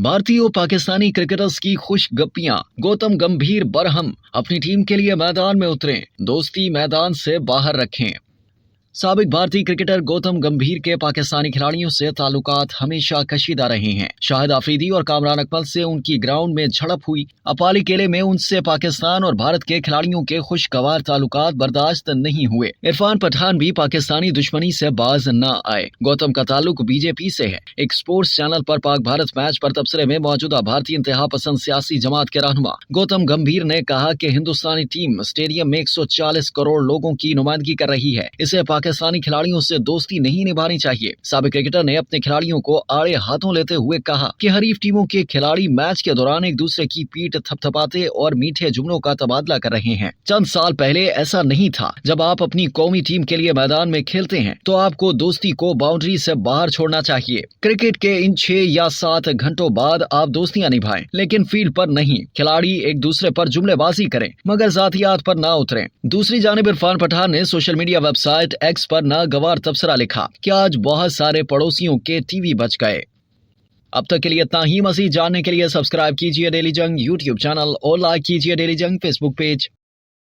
भारतीय और पाकिस्तानी क्रिकेटर्स की खुश गप्पियां। गौतम गंभीर बरहम, अपनी टीम के लिए मैदान में उतरें, दोस्ती मैदान से बाहर रखें। साबिक भारतीय क्रिकेटर गौतम गंभीर के पाकिस्तानी खिलाड़ियों से ताल्लुकात हमेशा कशीदा रहे हैं। शाहिद आफरीदी और कामरान अकमल से उनकी ग्राउंड में झड़प हुई। अपाली किले में उनसे पाकिस्तान और भारत के खिलाड़ियों के खुशगवार ताल्लुकात बर्दाश्त नहीं हुए। इरफान पठान भी पाकिस्तानी दुश्मनी से बाज न आए। गौतम का ताल्लुक बीजेपी से है। एक स्पोर्ट्स चैनल पर पाक भारत मैच पर तबसरे में मौजूदा भारतीय इंतहा पसंद सियासी जमात के रहनुमा गौतम गंभीर ने कहा कि हिंदुस्तानी टीम स्टेडियम में 140 करोड़ लोगों की नुमाइंदगी कर रही है। इसे पाकिस्तानी खिलाड़ियों से दोस्ती नहीं निभानी चाहिए। साबिक क्रिकेटर ने अपने खिलाड़ियों को आड़े हाथों लेते हुए कहा कि हरीफ टीमों के खिलाड़ी मैच के दौरान एक दूसरे की पीठ थपथपाते और मीठे जुमलों का तबादला कर रहे हैं। चंद साल पहले ऐसा नहीं था। जब आप अपनी कौमी टीम के लिए मैदान में खेलते हैं तो आपको दोस्ती को बाउंड्री से बाहर छोड़ना चाहिए। क्रिकेट के इन 6 या 7 घंटों बाद आप दोस्तियां निभाएं, लेकिन फील्ड पर नहीं। खिलाड़ी एक दूसरे पर जुमलेबाजी करें मगर जातियात पर ना उतरें। दूसरी जानिब इरफान पठान ने सोशल मीडिया वेबसाइट एक्स पर नागवार तबसरा लिखा कि आज बहुत सारे पड़ोसियों के टीवी बच गए। अब तक के लिए इतना ही। मज़ीद जानने के लिए सब्सक्राइब कीजिए डेली जंग यूट्यूब चैनल और लाइक कीजिए डेली जंग फेसबुक पेज।